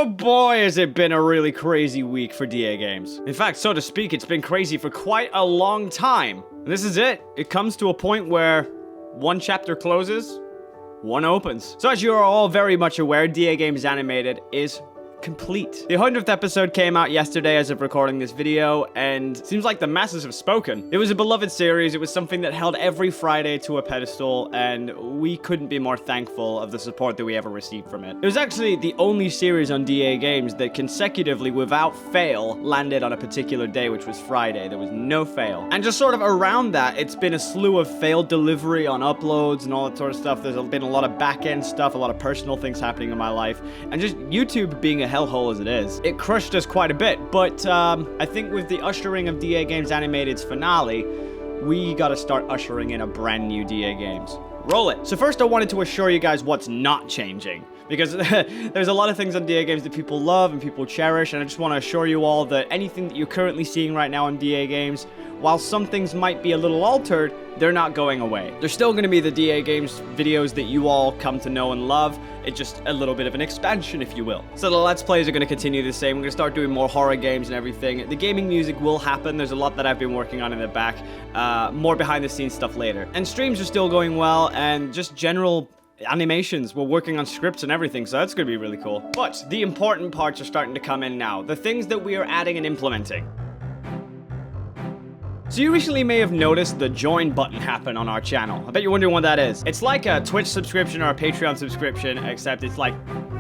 Oh boy, has it been a really crazy week for DAGames. In fact, so to speak, it's been crazy for quite a long time. And this is it. It comes to a point where one chapter closes, one opens. So as you are all very much aware, DAGames Animated is complete. The 100th episode came out yesterday as of recording this video, and seems like the masses have spoken. It was a beloved series. It was something that held every Friday to a pedestal, and we couldn't be more thankful of the support that we ever received from it. It was actually the only series on DAGames that consecutively, without fail, landed on a particular day, which was Friday. There was no fail. And just sort of around that, it's been a slew of failed delivery on uploads and all that sort of stuff. There's been a lot of back-end stuff, a lot of personal things happening in my life, and just YouTube being a hellhole as it is. It crushed us quite a bit, but I think with the ushering of DAGames Animated's finale, we gotta start ushering in a brand new DAGames. Roll it. So first I wanted to assure you guys what's not changing, because there's a lot of things on DAGames that people love and people cherish, and I just want to assure you all that anything that you're currently seeing right now on DAGames, while some things might be a little altered, they're not going away. There's still going to be the DAGames videos that you all come to know and love. It's just a little bit of an expansion, if you will. So the Let's Plays are going to continue the same. We're going to start doing more horror games and everything. The gaming music will happen. There's a lot that I've been working on in the back. More behind the scenes stuff later. And streams are still going well, and just general animations. We're working on scripts and everything, so that's going to be really cool. But the important parts are starting to come in now. The things that we are adding and implementing. So you recently may have noticed the join button happen on our channel. I bet you're wondering what that is. It's like a Twitch subscription or a Patreon subscription, except it's like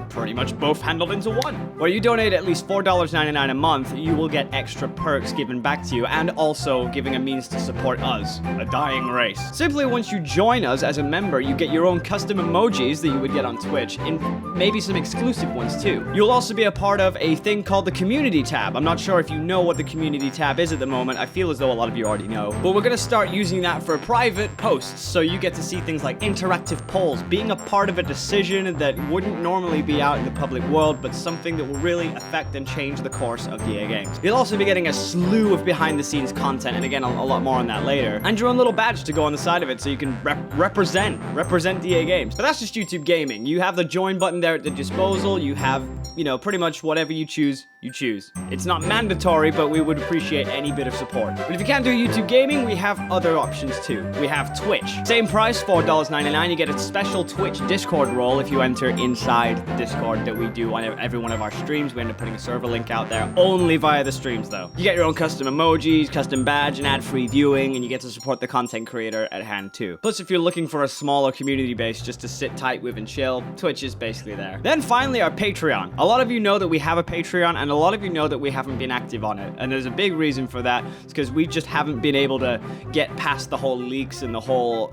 pretty much both handled into one. Where you donate at least $4.99 a month, you will get extra perks given back to you, and also giving a means to support us, a dying race. Simply once you join us as a member, you get your own custom emojis that you would get on Twitch, and maybe some exclusive ones too. You'll also be a part of a thing called the community tab. I'm not sure if you know what the community tab is at the moment. I feel as though a lot of you already know. But we're gonna start using that for private posts, so you get to see things like interactive polls, being a part of a decision that wouldn't normally be out in the public world, but something that will really affect and change the course of DAGames. You'll also be getting a slew of behind-the-scenes content, and again, a lot more on that later. And your own little badge to go on the side of it, so you can represent DAGames. But that's just YouTube gaming. You have the join button there at the disposal. You have, you know, pretty much whatever you choose, you choose. It's not mandatory, but we would appreciate any bit of support. But if you can't do YouTube gaming, we have other options too. We have Twitch. Same price, $4.99. You get a special Twitch Discord role if you enter inside the Discord that we do on every one of our streams. We end up putting a server link out there, only via the streams though. You get your own custom emojis, custom badge, and ad-free viewing, and you get to support the content creator at hand too. Plus, if you're looking for a smaller community base just to sit tight with and chill, Twitch is basically there. Then finally, our Patreon. A lot of you know that we have a Patreon, and a lot of you know that we haven't been active on it, and there's a big reason for that. It's because we just haven't been able to get past the whole leaks and the whole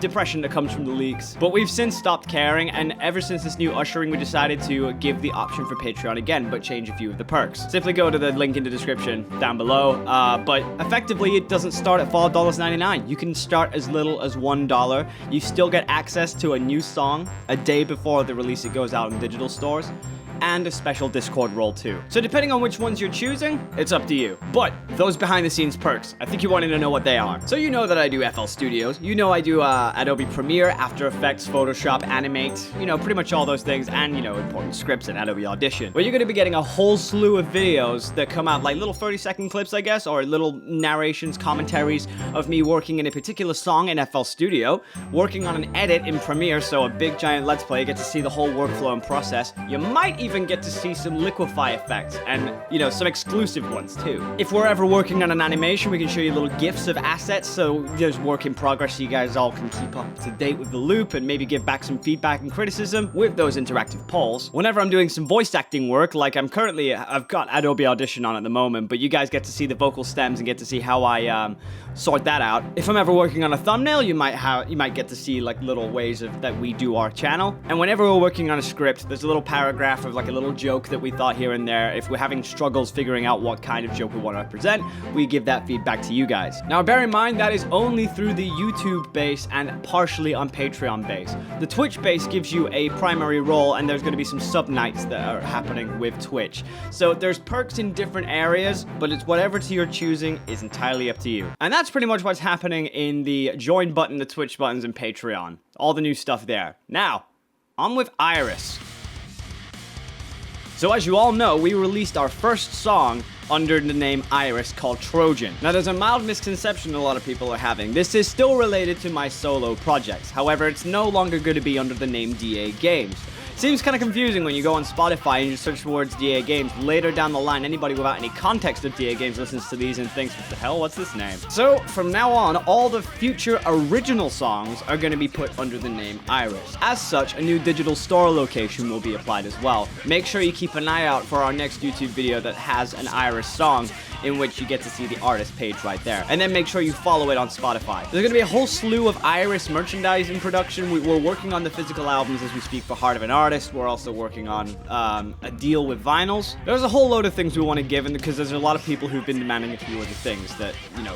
depression that comes from the leaks. But we've since stopped caring, and ever since this new ushering, we decided to give the option for Patreon again, but change a few of the perks. Simply go to the link in the description down below, but effectively it doesn't start at $4.99. You can start as little as $1. You still get access to a new song a day before the release. It goes out in digital stores, and a special Discord role too. So depending on which ones you're choosing, it's up to you. But those behind the scenes perks, I think you wanted to know what they are. So you know that I do FL Studios. You know I do Adobe Premiere, After Effects, Photoshop, Animate, you know, pretty much all those things, and you know, important scripts in Adobe Audition. Where you're gonna be getting a whole slew of videos that come out like little 30-second clips, I guess, or little narrations, commentaries of me working in a particular song in FL Studio, working on an edit in Premiere, so a big giant Let's Play. You get to see the whole workflow and process. You might even get to see some liquefy effects and, you know, some exclusive ones too. If we're ever working on an animation, we can show you little GIFs of assets, so there's work in progress so you guys all can keep up to date with the loop and maybe give back some feedback and criticism with those interactive polls. Whenever I'm doing some voice acting work, like I've got Adobe Audition on at the moment, but you guys get to see the vocal stems and get to see how I sort that out. If I'm ever working on a thumbnail, you might get to see like little ways that we do our channel. And whenever we're working on a script, there's a little paragraph of like a little joke that we thought here and there. If we're having struggles figuring out what kind of joke we want to represent, we give that feedback to you guys. Now bear in mind that is only through the YouTube base and partially on Patreon base. The Twitch base gives you a primary role, and there's going to be some sub nights that are happening with Twitch. So there's perks in different areas, but it's whatever to your choosing is entirely up to you. And that's pretty much what's happening in the join button, the Twitch buttons, and Patreon. All the new stuff there. Now, on with Iris. So as you all know, we released our first song under the name Iris called Trojan. Now there's a mild misconception a lot of people are having. This is still related to my solo projects. However, it's no longer going to be under the name DAGames. Seems kind of confusing when you go on Spotify and you search for words DAGames. Later down the line, anybody without any context of DAGames listens to these and thinks, what the hell, what's this name? So, from now on, all the future original songs are going to be put under the name Iris. As such, a new digital store location will be applied as well. Make sure you keep an eye out for our next YouTube video that has an Iris song, in which you get to see the artist page right there. And then make sure you follow it on Spotify. There's going to be a whole slew of Iris merchandise in production. We're working on the physical albums as we speak for Heart of an Artist. We're also working on a deal with vinyls. There's a whole load of things we want to give, and because there's a lot of people who've been demanding a few other things that, you know,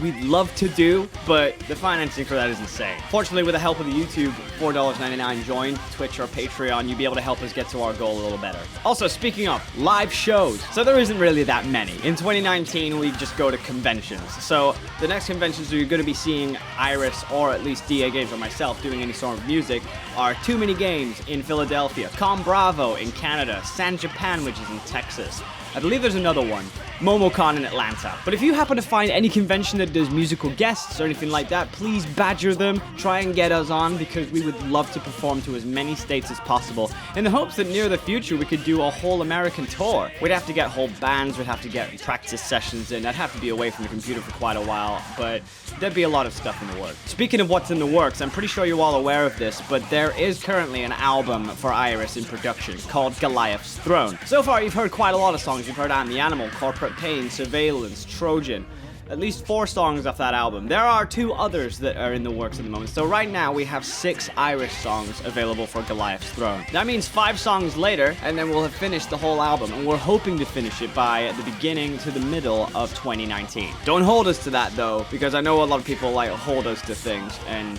we'd love to do, but the financing for that is insane. Fortunately, with the help of the YouTube $4.99 join, Twitch or Patreon, you'll be able to help us get to our goal a little better. Also, speaking of live shows, so there isn't really that many. In 2019, we just go to conventions. So the next conventions you're going to be seeing Iris, or at least DAGames or myself, doing any sort of music are Too Many Games in Philadelphia, Com Bravo in Canada, San Japan, which is in Texas. I believe there's another one, MomoCon in Atlanta. But if you happen to find any convention that does musical guests or anything like that, please badger them, try and get us on, because we would love to perform to as many states as possible, in the hopes that near the future we could do a whole American tour. We'd have to get whole bands, we'd have to get practice sessions in, I'd have to be away from the computer for quite a while, but there'd be a lot of stuff in the works. Speaking of what's in the works, I'm pretty sure you're all aware of this, but there is currently an album for Iris in production called Goliath's Throne. So far you've heard quite a lot of songs. You've heard I'm the Animal, Corporate Pain, Surveillance, Trojan. At least 4 songs off that album. There are 2 others that are in the works at the moment. So right now we have 6 Iris songs available for Goliath's Throne. That means 5 songs later, and then we'll have finished the whole album. And we're hoping to finish it by the beginning to the middle of 2019. Don't hold us to that though, because I know a lot of people like hold us to things, and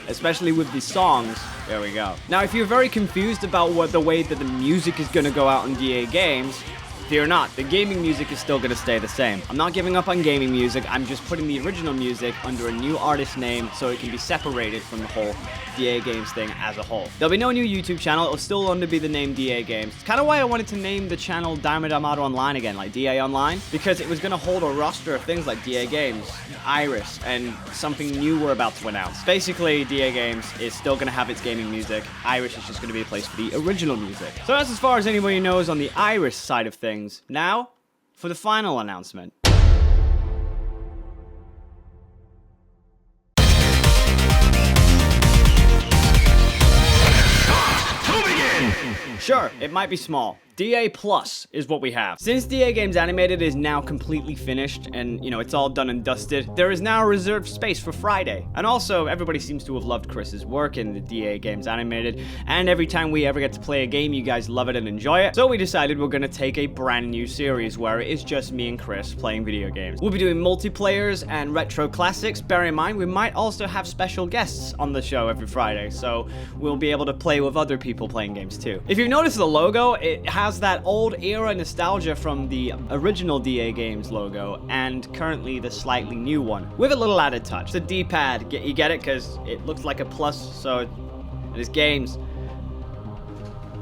especially with the songs, there we go. Now if you're very confused about what the way that the music is gonna go out in DAGames, fear not, the gaming music is still going to stay the same. I'm not giving up on gaming music, I'm just putting the original music under a new artist name so it can be separated from the whole DAGames thing as a whole. There'll be no new YouTube channel, it'll still under be the name DAGames. It's kind of why I wanted to name the channel Diamond Armado Online again, like DA Online, because it was going to hold a roster of things like DAGames, Iris, and something new we're about to announce. Basically, DAGames is still going to have its gaming music, Iris is just going to be a place for the original music. So that's as far as anybody knows on the Iris side of things. Now, for the final announcement. Sure, it might be small. DAPlus is what we have. Since DAGames Animated is now completely finished and, you know, it's all done and dusted, there is now a reserved space for Friday. And also, everybody seems to have loved Chris's work in the DAGames Animated, and every time we ever get to play a game, you guys love it and enjoy it. So we decided we're gonna take a brand new series where it is just me and Chris playing video games. We'll be doing multiplayers and retro classics. Bear in mind, we might also have special guests on the show every Friday, so we'll be able to play with other people playing games too. If you've noticed the logo, it has that old era nostalgia from the original DAGames logo and currently the slightly new one with a little added touch. The D-pad, you get it? Because it looks like a plus, so it is games.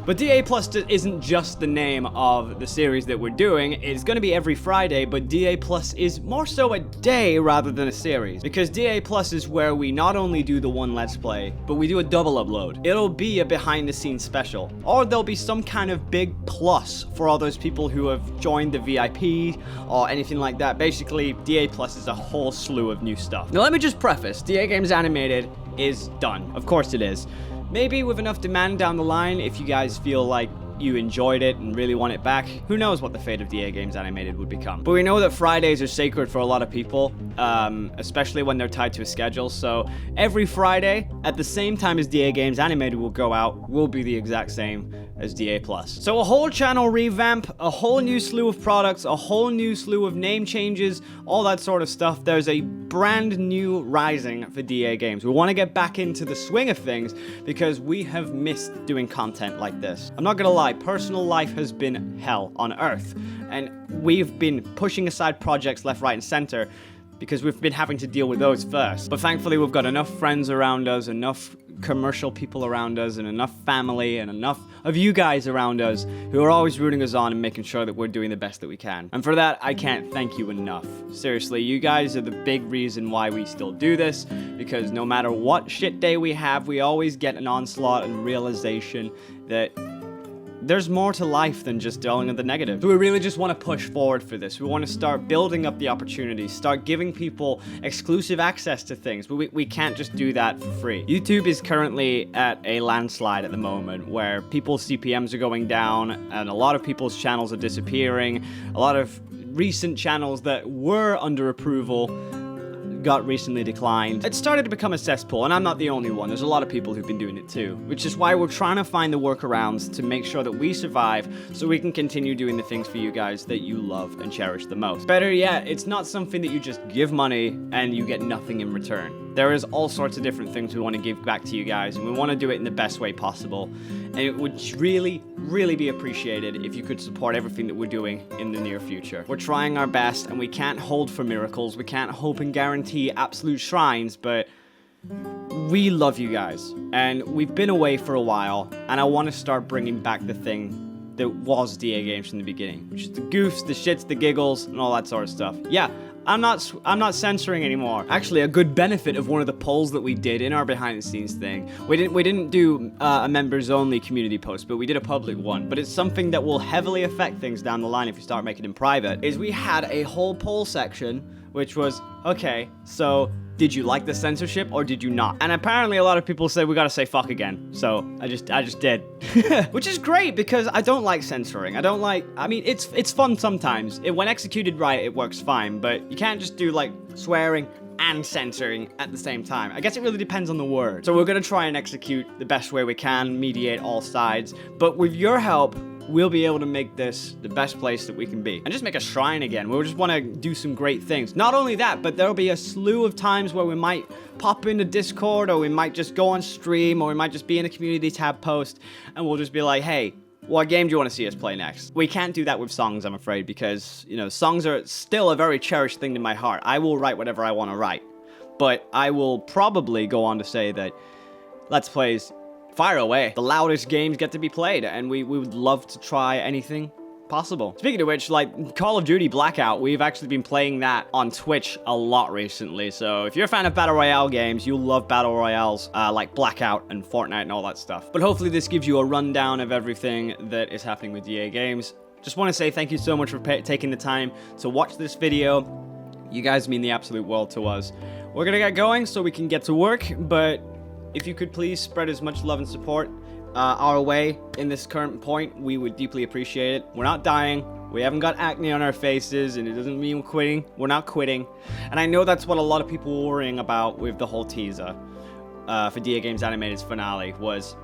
But DAPlus isn't just the name of the series that we're doing. It's going to be every Friday, but DAPlus is more so a day rather than a series. Because DAPlus is where we not only do the one Let's Play, but we do a double upload. It'll be a behind-the-scenes special. Or there'll be some kind of big plus for all those people who have joined the VIP or anything like that. Basically, DAPlus is a whole slew of new stuff. Now let me just preface, DAGames Animated is done. Of course it is. Maybe with enough demand down the line, if you guys feel like you enjoyed it and really want it back, who knows what the fate of DAGames Animated would become. But we know that Fridays are sacred for a lot of people, especially when they're tied to a schedule, so every Friday, at the same time as DAGames Animated will go out, will be the exact same as DAPlus. So a whole channel revamp, a whole new slew of products, a whole new slew of name changes, all that sort of stuff. There's a brand new rising for DAGames. We want to get back into the swing of things because we have missed doing content like this. I'm not gonna lie, personal life has been hell on earth, and we've been pushing aside projects left, right, and center because we've been having to deal with those first. But thankfully we've got enough friends around us, enough commercial people around us and enough family and enough of you guys around us who are always rooting us on and making sure that we're doing the best that we can. And for that, I can't thank you enough. Seriously, you guys are the big reason why we still do this, because no matter what shit day we have, we always get an onslaught and realization that there's more to life than just dwelling on the negative. So we really just want to push forward for this. We want to start building up the opportunities, start giving people exclusive access to things, but we can't just do that for free. YouTube is currently at a landslide at the moment where people's CPMs are going down and a lot of people's channels are disappearing. A lot of recent channels that were under approval got recently declined. It started to become a cesspool, and I'm not the only one. There's a lot of people who've been doing it too, which is why we're trying to find the workarounds to make sure that we survive so we can continue doing the things for you guys that you love and cherish the most. Better yet, it's not something that you just give money and you get nothing in return. There is all sorts of different things we want to give back to you guys, and we want to do it in the best way possible. And it would really, really be appreciated if you could support everything that we're doing in the near future. We're trying our best, and we can't hold for miracles. We can't hope and guarantee absolute shrines, but we love you guys. And we've been away for a while, and I want to start bringing back the thing that was DAGames from the beginning, which is the goofs, the shits, the giggles, and all that sort of stuff. Yeah, I'm not censoring anymore. Actually, a good benefit of one of the polls that we did in our behind the scenes thing, we didn't do a members only community post, but we did a public one. But it's something that will heavily affect things down the line if you start making them private. Is we had a whole poll section, which was, okay, so did you like the censorship or did you not? And apparently a lot of people said we gotta say fuck again. So I just did. Which is great because I don't like censoring. I mean, it's fun sometimes. When executed right, it works fine, but you can't just do like swearing and censoring at the same time. I guess it really depends on the word. So we're gonna try and execute the best way we can, mediate all sides, but with your help, we'll be able to make this the best place that we can be. And just make a shrine again. We just want to do some great things. Not only that, but there'll be a slew of times where we might pop into Discord, or we might just go on stream, or we might just be in a community tab post, and we'll just be like, hey, what game do you want to see us play next? We can't do that with songs, I'm afraid, because, you know, songs are still a very cherished thing in my heart. I will write whatever I want to write. But I will probably go on to say that Let's Plays fire away. The loudest games get to be played, and we would love to try anything possible. Speaking of which, like Call of Duty Blackout, we've actually been playing that on Twitch a lot recently. So if you're a fan of Battle Royale games, you'll love Battle Royales like Blackout and Fortnite and all that stuff. But hopefully this gives you a rundown of everything that is happening with DAGames. Just want to say thank you so much for taking the time to watch this video. You guys mean the absolute world to us. We're gonna get going so we can get to work, but if you could please spread as much love and support our way in this current point, we would deeply appreciate it. We're not dying. We haven't got acne on our faces, and it doesn't mean we're quitting. We're not quitting. And I know that's what a lot of people were worrying about with the whole teaser for DAGames Animated's finale was,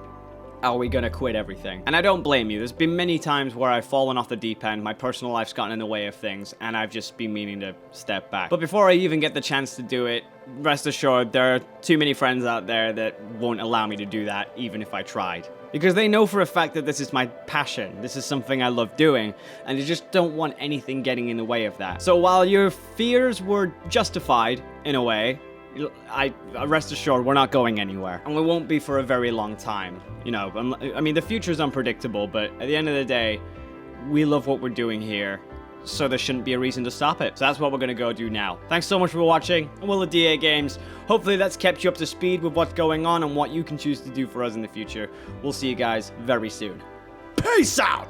are we gonna quit everything? And I don't blame you. There's been many times where I've fallen off the deep end, my personal life's gotten in the way of things, and I've just been meaning to step back. But before I even get the chance to do it, rest assured, there are too many friends out there that won't allow me to do that, even if I tried. Because they know for a fact that this is my passion, this is something I love doing, and they just don't want anything getting in the way of that. So while your fears were justified, in a way, I rest assured we're not going anywhere, and we won't be for a very long time. You know, I mean, the future is unpredictable, but at the end of the day, we love what we're doing here, so there shouldn't be a reason to stop it. So that's what we're gonna go do now. Thanks so much for watching, and we'll DAGames. Hopefully that's kept you up to speed with what's going on and what you can choose to do for us in the future. We'll see you guys very soon. Peace out!